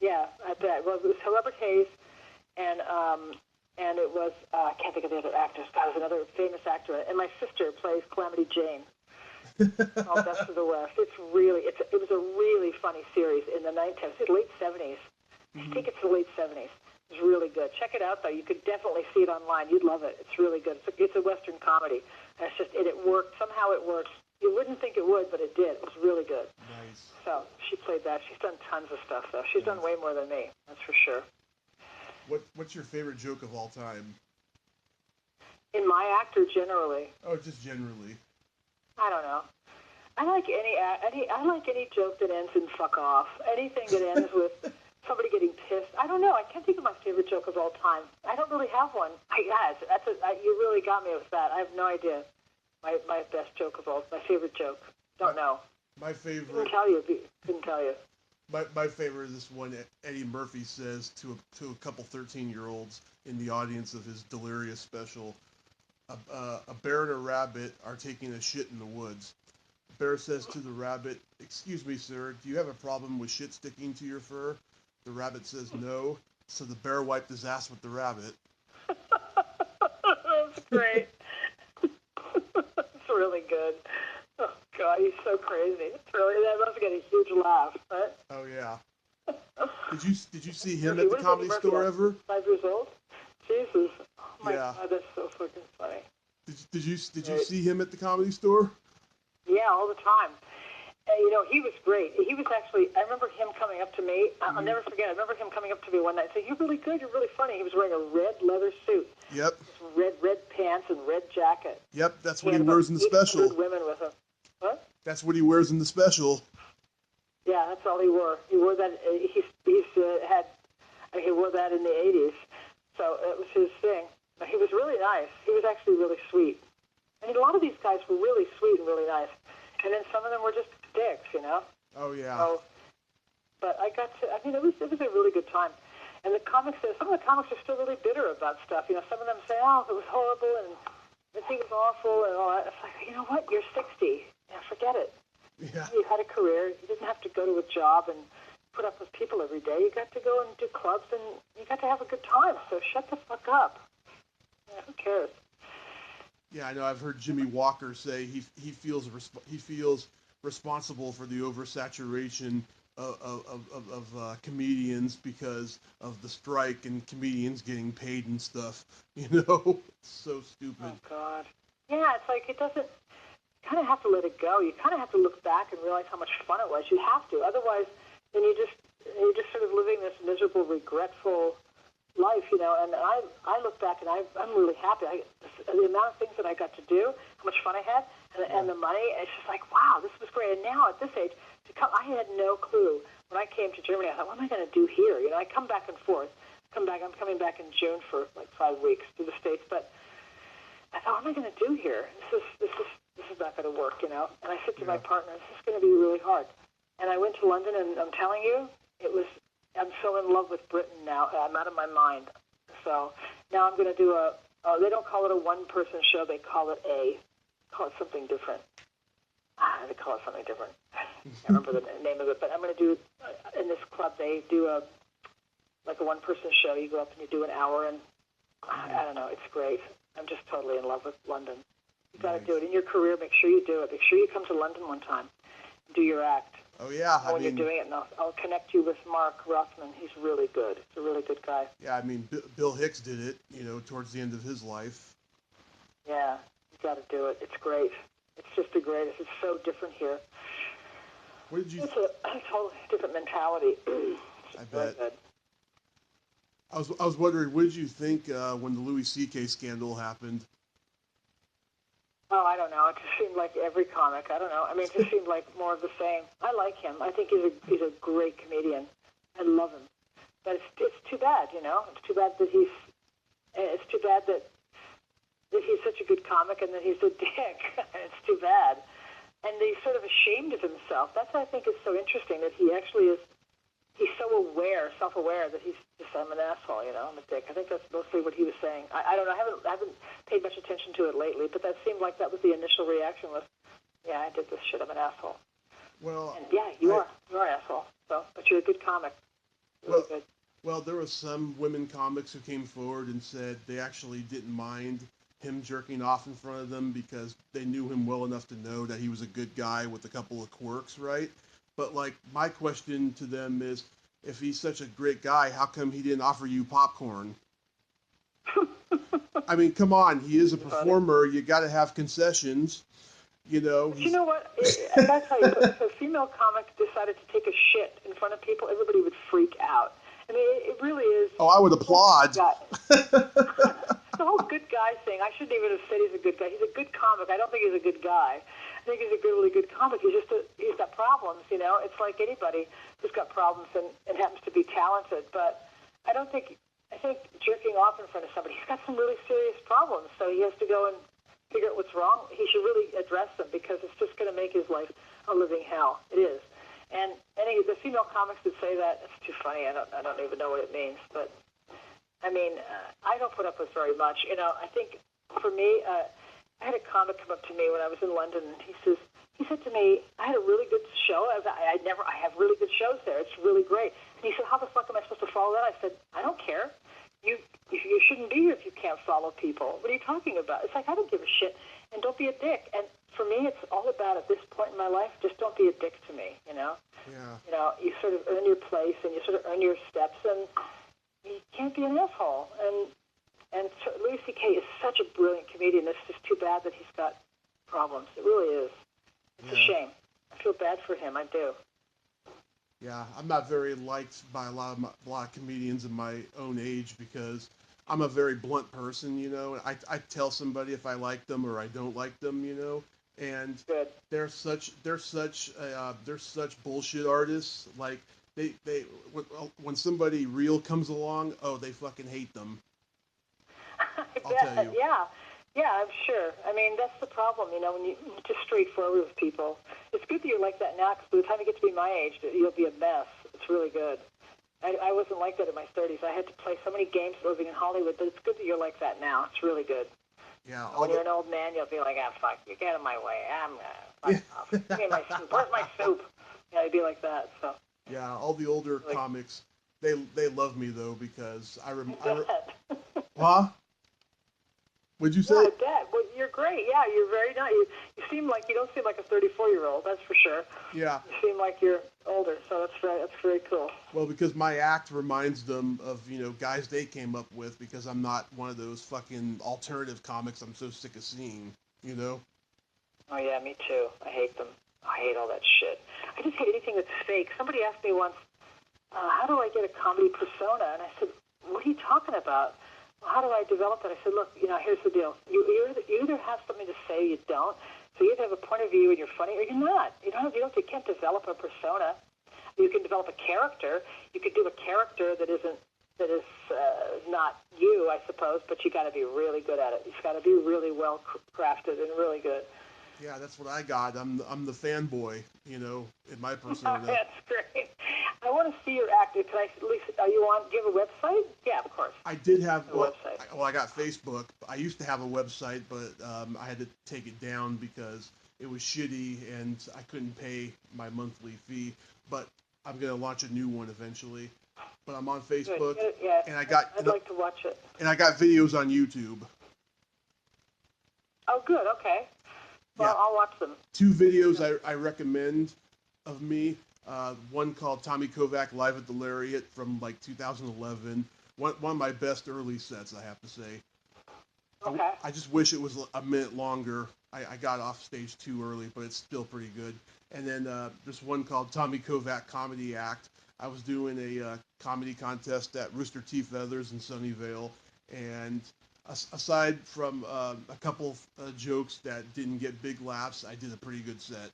Yeah, I bet. Well, it was Robert Hayes, and it was I can't think of the other actors. God, it was another famous actor. And my sister plays Calamity Jane. All Best of the West. It was a really funny series in the late 70s. I think it's the late 70s. It's really good. Check it out, though. You could definitely see it online. You'd love it. It's really good. It's a Western comedy. And it's just, it worked. Somehow it works. You wouldn't think it would, but it did. It was really good. Nice. So she played that. She's done tons of stuff, though. She's done way more than me. That's for sure. What's your favorite joke of all time? In my act or generally? Oh, just generally. I don't know. I like any joke that ends in fuck off. Anything that ends with somebody getting pissed. I don't know. I can't think of my favorite joke of all time. I don't really have one. You really got me with that. I have no idea. My best joke of all, my favorite joke. Don't know. My favorite. Couldn't tell you. My favorite is this one Eddie Murphy says to a couple 13-year-olds in the audience of his Delirious special. A bear and a rabbit are taking a shit in the woods. The bear says to the rabbit, "Excuse me, sir, do you have a problem with shit sticking to your fur?" The rabbit says no, so the bear wiped his ass with the rabbit. That's great. It's really good. Oh, God, he's so crazy. That must get a huge laugh, right? Oh, yeah. Did you see him at the Comedy Store ever? 5 years old? Jesus. Oh, my God, that's so fucking funny. Did you see him at the Comedy Store? Yeah, all the time. He was great. He was actually, I remember him coming up to me. I'll never forget. I remember him coming up to me one night and saying, "You're really good. You're really funny." He was wearing a red leather suit. Yep. Red pants and red jacket. Yep, that's what he wears in the special. Women with him. What? That's what he wears in the special. Yeah, that's all he wore. He wore that. He wore that in the 80s. So it was his thing. But he was really nice. He was actually really sweet. I mean, a lot of these guys were really sweet and really nice. And then some of them were just dicks, Oh, yeah. So, but it was a really good time. And some of the comics are still really bitter about stuff. Some of them say, "Oh, it was horrible," and "the thing was awful," and all that. It's like, you know what? You're 60. Forget it. Yeah. You had a career. You didn't have to go to a job and put up with people every day. You got to go and do clubs, and you got to have a good time. So shut the fuck up. Who cares? Yeah, I know. I've heard Jimmy Walker say he feels responsible for the oversaturation of comedians because of the strike and comedians getting paid and stuff. It's so stupid. Oh God. Yeah, it's like it doesn't. You kind of have to let it go. You kind of have to look back and realize how much fun it was. You have to. Otherwise, then you're just sort of living this miserable, regretful life, And I look back and I'm really happy. The amount of things that I got to do, how much fun I had, and the money. It's just like, wow, this was great. And now at this age, I had no clue when I came to Germany. I thought, what am I going to do here? I come back and forth. I'm coming back in June for like 5 weeks to the States, but I thought, what am I going to do here? This is not going to work, you know. And I said to my partner, this is going to be really hard. And I went to London, and I'm telling you, I'm so in love with Britain now. I'm out of my mind. So now I'm going to do they don't call it a one-person show. They call it something different. They call it something different. I can't remember the name of it, but I'm going to do, in this club, they do a one-person show. You go up and you do an hour, and I don't know, it's great. I'm just totally in love with London. You got to do it in your career. Make sure you do it. Make sure you come to London one time. Do your act. Oh, yeah. When you're doing it, and I'll connect you with Mark Rothman. He's really good. He's a really good guy. Yeah, I mean, Bill Hicks did it, you know, towards the end of his life. Yeah, you got to do it. It's great. It's just the greatest. It's so different here. What did you? It's a totally different mentality. I bet. Good. I was wondering, what did you think when the Louis C.K. scandal happened? Oh, I don't know. It just seemed like every comic. I don't know. I mean, it just seemed like more of the same. I like him. I think he's a great comedian. I love him. But it's too bad, you know. It's too bad that he's such a good comic and that he's a dick. It's too bad. And he's sort of ashamed of himself. That's what I think is so interesting, that he actually is. He's so self-aware that he's just, I'm an asshole, you know, I'm a dick. I think that's mostly what he was saying. I don't know, I haven't paid much attention to it lately, but that seemed like that was the initial reaction was, yeah, I did this shit, I'm an asshole. Well, and yeah, you are an asshole, so, but you're a good comic. Really good. Well, there were some women comics who came forward and said they actually didn't mind him jerking off in front of them because they knew him well enough to know that he was a good guy with a couple of quirks, right? But, like, my question to them is, if he's such a great guy, how come he didn't offer you popcorn? I mean, come on. He is a performer. You got to have concessions, you know. But you know what? I got to tell you, if a female comic decided to take a shit in front of people, everybody would freak out. I mean, it really is. Oh, I would applaud. The whole good guy thing, I shouldn't even have said he's a good guy. He's a good comic. I don't think he's a good guy. I think he's a really good comic. He's got problems, you know. It's like anybody who's got problems and happens to be talented. But I think jerking off in front of somebody, he's got some really serious problems. So he has to go and figure out what's wrong. He should really address them because it's just going to make his life a living hell. It is. And the female comics that say that, it's too funny. I don't even know what it means. But I mean, I don't put up with very much. You know, I think for me. I had a comic come up to me when I was in London, and he said to me, I had a really good show. I have really good shows there. It's really great. And he said, how the fuck am I supposed to follow that? I said, I don't care. You shouldn't be here if you can't follow people. What are you talking about? It's like, I don't give a shit. And don't be a dick. And for me, it's all about, at this point in my life, just don't be a dick to me, you know? Yeah. You know, you sort of earn your place, and you sort of earn your steps, and you can't be an asshole. And Louis C.K. is such a brilliant comedian. It's just too bad that he's got problems. It really is. It's a shame. I feel bad for him. I do. Yeah, I'm not very liked by a lot of comedians of my own age because I'm a very blunt person, you know. I tell somebody if I like them or I don't like them, you know. And Good. they're such bullshit artists. Like when somebody real comes along, oh, they fucking hate them. I'll tell you. Yeah, I'm sure. I mean, that's the problem, you know, when you're just straightforward with people. It's good that you're like that now, because by the time you get to be my age, you'll be a mess. It's really good. I wasn't like that in my 30s. I had to play so many games living in Hollywood, but it's good that you're like that now. It's really good. Yeah. When you're an old man, you'll be like, fuck, you get out of my way. Fuck off. Give me my soup. Where's my soup? Yeah, you'd be like that, so. Yeah, all the older comics, they love me, though, because Huh? What'd you say? Yeah, I bet. Well, you're great. Yeah, you're very nice. You don't seem like a 34-year-old. That's for sure. Yeah. You seem like you're older, so that's very cool. Well, because my act reminds them of, you know, guys they came up with, because I'm not one of those fucking alternative comics I'm so sick of seeing, you know? Oh yeah, me too. I hate them. I hate all that shit. I just hate anything that's fake. Somebody asked me once, how do I get a comedy persona? And I said, what are you talking about? How do I develop it? I said, look, you know, here's the deal. You either have something to say or you don't. So you either have a point of view and you're funny or you're not. You can't develop a persona. You can develop a character. You could do a character that isn't is not you, I suppose, but you got to be really good at it. It's got to be really well crafted and really good. Yeah, that's what I got. I'm the fanboy, in my persona. That's great. I want to see your act. Can I at least? Are you on? Do you have a website? Yeah, of course. I did have a website. I got Facebook. I used to have a website, but I had to take it down because it was shitty and I couldn't pay my monthly fee. But I'm gonna launch a new one eventually. But I'm on Facebook, yeah, and I'd like to watch it. And I got videos on YouTube. Oh, good. Okay. Well, yeah. I'll watch them. 2 videos I recommend of me. One called Tommy Kovac Live at the Lariat from like 2011. One of my best early sets, I have to say. Okay. I just wish it was a minute longer. I got off stage too early, but it's still pretty good. And then there's one called Tommy Kovac Comedy Act. I was doing a comedy contest at Rooster Teeth Feathers in Sunnyvale, and aside from a couple jokes that didn't get big laughs, I did a pretty good set.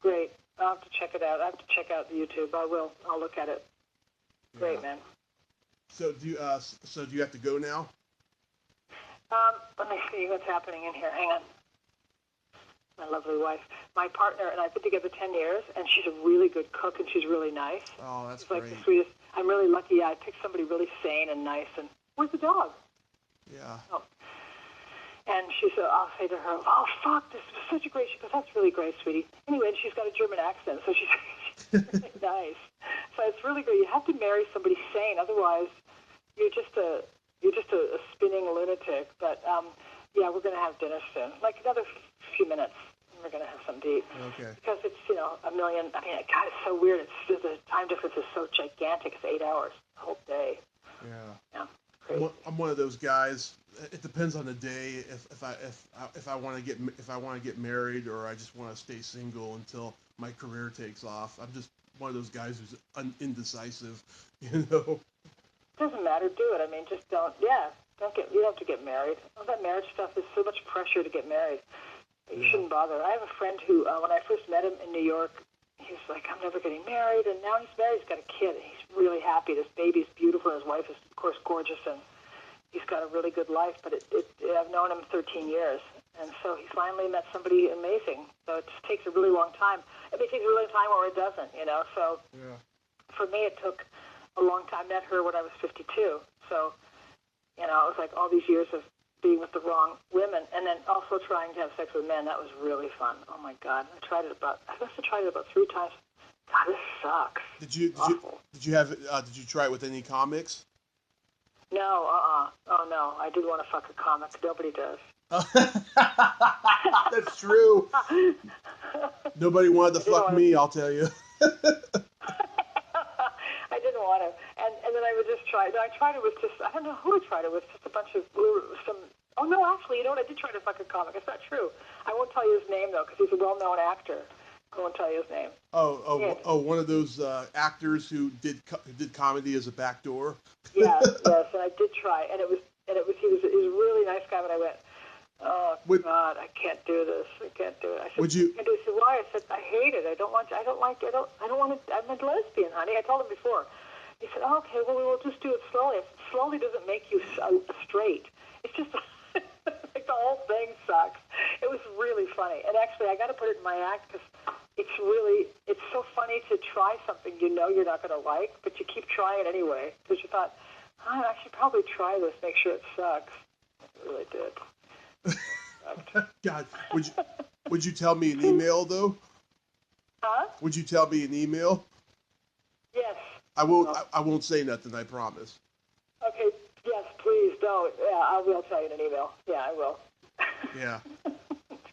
Great. I'll have to check it out. I have to check out the YouTube. I will. I'll look at it. Great, man. So do you have to go now? Let me see what's happening in here. Hang on. My lovely wife. My partner and I've been together 10 years, and she's a really good cook, and she's really nice. Oh, that's great. She's like the sweetest. I'm really lucky. I picked somebody really sane and nice. And where's the dog? Yeah. Oh. And I'll say to her, oh, fuck, this was such a great, she goes, that's really great, sweetie. Anyway, and she's got a German accent, so she's really nice. So it's really good. You have to marry somebody sane, otherwise you're just a spinning lunatic. But, yeah, we're going to have dinner soon. Like another few minutes, and we're going to have something to eat. Okay. Because it's, a million, God, it's so weird. The time difference is so gigantic. It's 8 hours, the whole day. Yeah. Yeah. I'm one of those guys. It depends on the day. If I want to get married, or I just want to stay single until my career takes off. I'm just one of those guys who's indecisive. Doesn't matter. Do it. I mean, just don't. Yeah, you don't have to get married. All that marriage stuff is so much pressure to get married. You shouldn't bother. I have a friend who, when I first met him in New York, he was like, I'm never getting married, and now he's married. He's got a kid. And he's really happy. This baby's beautiful, and his wife is, of course, gorgeous, and he's got a really good life. But I've known him 13 years, and so he finally met somebody amazing. So it just takes a really long time. I mean, it takes a really long time, or it doesn't, So for me, it took a long time. I met her when I was 52. So, it was like all these years of being with the wrong women, and then also trying to have sex with men. That was really fun. Oh my God, I must have tried it about 3 times. God, this sucks. Did you try it with any comics? No, Oh no, I did want to fuck a comic. Nobody does. That's true. Nobody wanted to fuck me, I'll tell you. I didn't want to. And then I would just try. I tried it with I don't know who I tried it with, just a bunch of, oh no, actually, you know what, I did try to fuck a comic. It's not true. I won't tell you his name, though, because he's a well-known actor. I won't tell you his name. One of those actors who did comedy as a backdoor. Yes, and I did try, and he was a really nice guy, but I went, oh God, I can't do this. I can't do it. I said, he said, why? I said, I hate it. I don't want to. I'm a lesbian, honey. I told him before. He said, oh, okay, well, we'll just do it slowly. I said, slowly doesn't make you straight. It's just like the whole thing sucks. It was really funny, and actually, I got to put it in my act because it's so funny to try something you're not going to like, but you keep trying it anyway because you thought, I should probably try this, make sure it sucks. It really did. God, would you tell me an email though? Huh? Would you tell me an email? Yes. I won't. I won't say nothing. I promise. Okay. Yes, please don't. Yeah, I will tell you in an email. Yeah, I will. Yeah.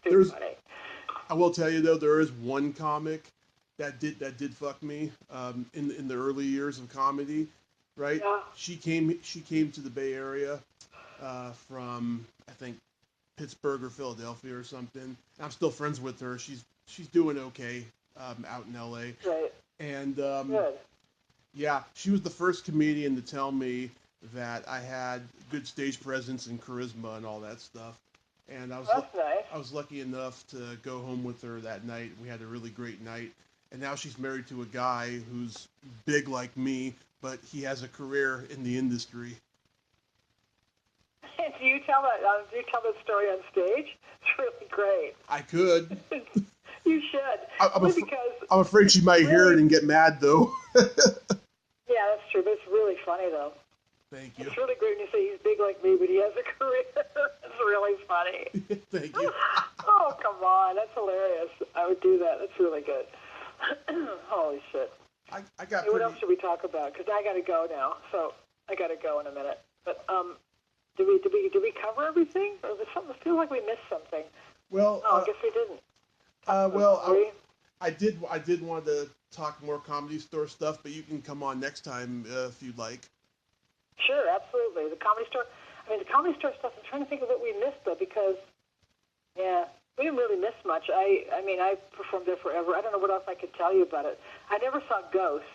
It's funny. I will tell you though, there is one comic that did fuck me in the early years of comedy, right? Yeah. She came to the Bay Area from I think Pittsburgh or Philadelphia or something. I'm still friends with her. She's doing okay out in LA. Right. And good. Yeah, she was the first comedian to tell me that I had good stage presence and charisma and all that stuff. And I was That's nice. I was lucky enough to go home with her that night. We had a really great night. and now she's married to a guy who's big like me, but he has a career in the industry. Do you tell that story on stage? It's really great. I could. You should. I'm afraid she might hear it and get mad, though. Yeah, that's true, but it's really funny, though. Thank you. It's really great when you say he's big like me, but he has a career. It's really funny. Thank you. Oh, come on. That's hilarious. I would do that. That's really good. Holy shit. I got What else should we talk about? Because I got to go now, so I got to go in a minute. But did we cover everything? Or was something? I feel like we missed something. Well, I guess we didn't. I did want to talk more Comedy Store stuff, but you can come on next time if you'd like. Sure, absolutely. The Comedy Store stuff, I'm trying to think of what we missed, though, because, yeah, we didn't really miss much. I performed there forever. I don't know what else I could tell you about it. I never saw ghosts.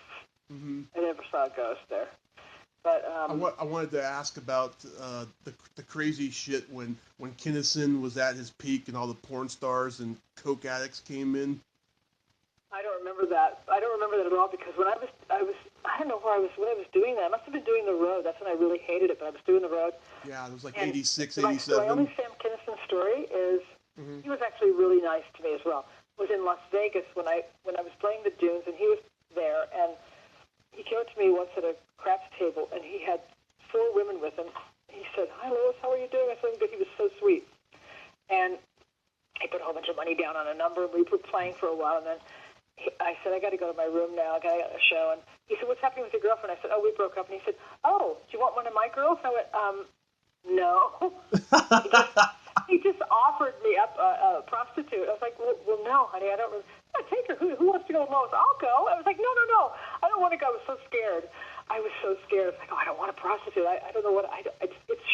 Mm-hmm. I never saw a ghost there. But I wanted to ask about the crazy shit when Kinnison was at his peak and all the porn stars and coke addicts came in. I don't remember that. I don't remember that at all, because when I don't know where I was when I was doing that. I must have been doing the road. That's when I really hated it, but I was doing the road. Yeah, it was like and 86, my 87. My only Sam Kinison story is he was actually really nice to me as well. Was in Las Vegas when I was playing the Dunes, and he was there, and he came up to me once at a craps table, and he had 4 women with him. He said, "Hi, Lois, how are you doing?" I said, "I'm good." He was so sweet. And he put a whole bunch of money down on a number, and we were playing for a while, and then I said, "I got to go to my room now. I got a show." And he said, "What's happening with your girlfriend?" I said, "Oh, we broke up." And he said, "Oh, do you want one of my girls?" I went, no. He just offered me up a prostitute. I was like, well, no, honey, I don't really. Yeah, take her. Who wants to go with Lois? I'll go. I was like, no, I don't want to go. I was so scared. I was was like, oh, I don't want a prostitute. I don't know what.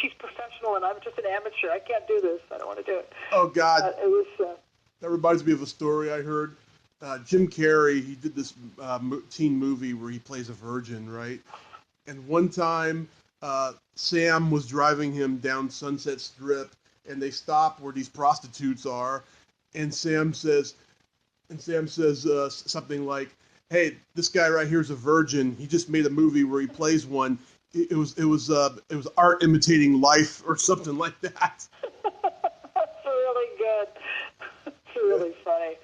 She's professional, and I'm just an amateur. I can't do this. I don't want to do it. Oh, God. It was. That reminds me of a story I heard. Jim Carrey, he did this teen movie where he plays a virgin, right? And one time, Sam was driving him down Sunset Strip, and they stop where these prostitutes are, and Sam says something like, "Hey, this guy right here is a virgin. He just made a movie where he plays one. It was art imitating life," or something like that. That's really good. It's really funny.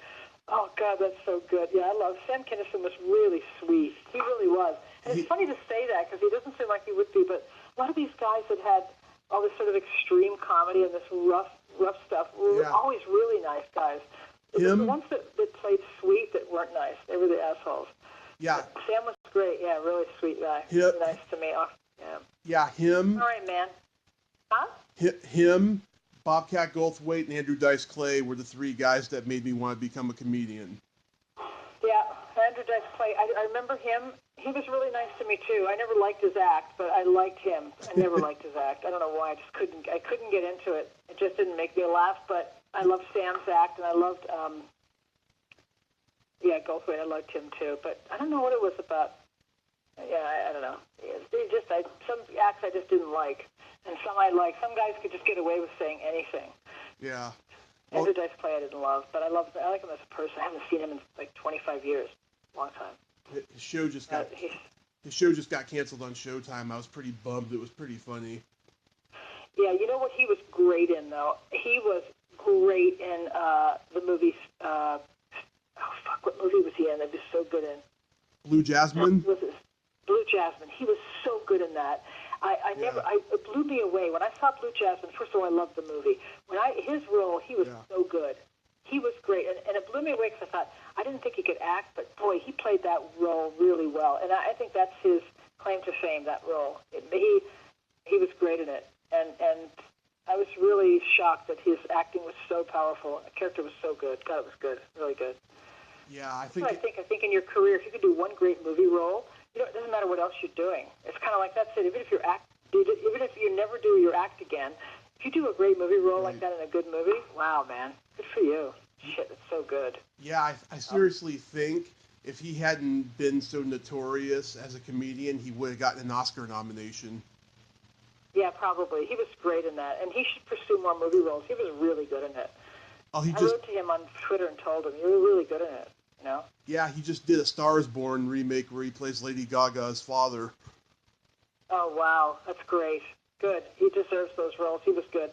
Oh, God, that's so good. Yeah, I love Sam Kinison. Was really sweet. He really was. And it's funny to say that, because he doesn't seem like he would be, but a lot of these guys that had all this sort of extreme comedy and this rough stuff were always really nice guys. The ones that played sweet that weren't nice, they were the assholes. Yeah. But Sam was great. Yeah, really sweet guy. Yep. Nice to me. Oh, yeah. Yeah, him. All right, man. Huh? Him, Bobcat Goldthwait, and Andrew Dice Clay were the 3 guys that made me want to become a comedian. Yeah, Andrew Dice Clay. I remember him. He was really nice to me too. I never liked his act, but I liked him. I never liked his act. I don't know why. I couldn't get into it. It just didn't make me laugh. But I loved Sam's act, and I loved Goldthwait. I liked him too. But I don't know what it was about. Yeah, I don't know. Some acts I just didn't like, and some I liked. Some guys could just get away with saying anything. Yeah. Well, Andrew Dice Clay I didn't love, but I like him as a person. I haven't seen him in like 25 years. Long time. His show just got canceled on Showtime. I was pretty bummed. It was pretty funny. Yeah, you know what he was great in, though? He was great in the movie. What movie was he in? That was so good in. Blue Jasmine. Blue Jasmine. He was so good in that. It blew me away when I saw Blue Jasmine. First of all, I loved the movie. His role, he was so good. He was great, and it blew me away because I thought, I didn't think he could act, but boy, he played that role really well, and I think that's his claim to fame, that role. He was great in it, and I was really shocked that his acting was so powerful. The character was so good. God, it was good, really good. Yeah, I think in your career, if you could do one great movie role, it doesn't matter what else you're doing. It's kind of like that's it. Even if you never do your act again, if you do a great movie role like that in a good movie, wow, man, good for you. Shit, it's so good. Yeah, I seriously think if he hadn't been so notorious as a comedian, he would have gotten an Oscar nomination. Yeah, probably. He was great in that, and he should pursue more movie roles. He was really good in it. I wrote to him on Twitter and told him, you were really good in it. you know? Yeah, he just did a Star is Born remake where he plays Lady Gaga's father. Oh, wow. That's great. Good. He deserves those roles. He was good.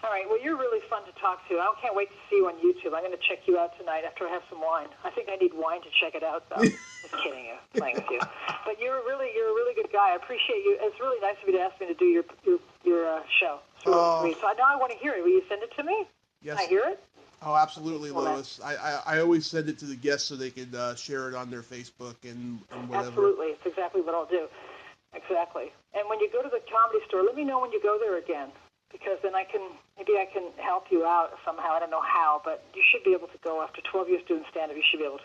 All right. Well, you're really fun to talk to. I can't wait to see you on YouTube. I'm going to check you out tonight after I have some wine. I think I need wine to check it out, though. Just kidding you. Playing with you. But you're a really good guy. I appreciate you. It's really nice of you to ask me to do your show. It's really sweet. So now I want to hear it. Will you send it to me? Yes. Can I hear it? Oh, absolutely, Lois. I always send it to the guests so they can share it on their Facebook and whatever. Absolutely. It's exactly what I'll do. Exactly. And when you go to the Comedy Store, let me know when you go there again, because then maybe I can help you out somehow. I don't know how, but you should be able to go after 12 years doing stand-up. You should be able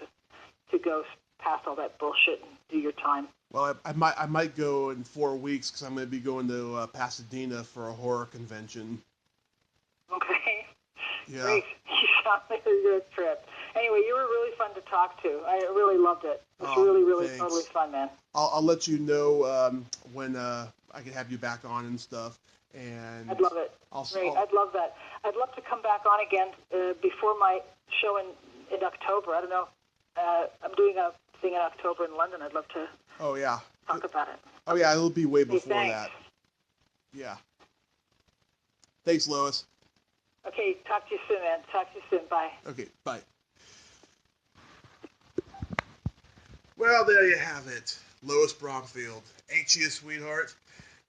to go past all that bullshit and do your time. Well, I might go in 4 weeks because I'm going to be going to Pasadena for a horror convention. Okay. Yeah. Great. You sound like a good trip. Anyway, you were really fun to talk to. I really loved it. It was really thanks. totally fun, man. I'll let you know when I can have you back on and stuff. And I'd love it. Great. I'd love that. I'd love to come back on again before my show in October. I don't know. I'm doing a thing in October in London. I'd love to talk about it. Oh, yeah. It'll be way before thanks. that. Yeah. Thanks, Lois. Okay. Talk to you soon, man. Talk to you soon. Bye. Okay. Bye. Well, there you have it. Lois Bromfield. Ain't she a sweetheart?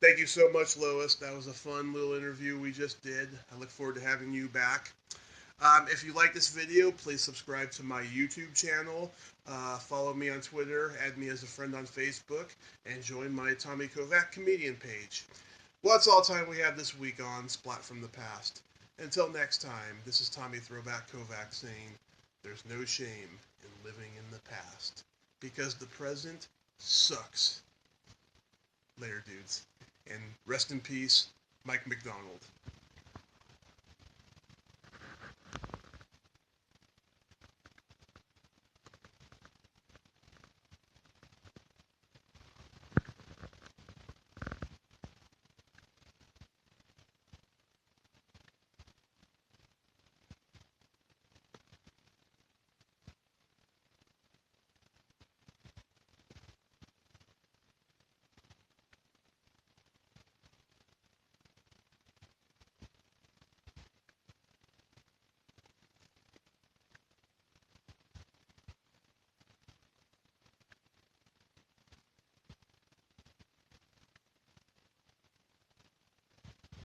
Thank you so much, Lois. That was a fun little interview we just did. I look forward to having you back. If you like this video, please subscribe to my YouTube channel. Follow me on Twitter, add me as a friend on Facebook, and join my Tommy Kovac comedian page. Well, that's all the time we have this week on Splat from the Past. Until next time, this is Tommy Throwback Kovac saying, there's no shame in living in the past, because the present sucks. Later, dudes. And rest in peace, Mike McDonald.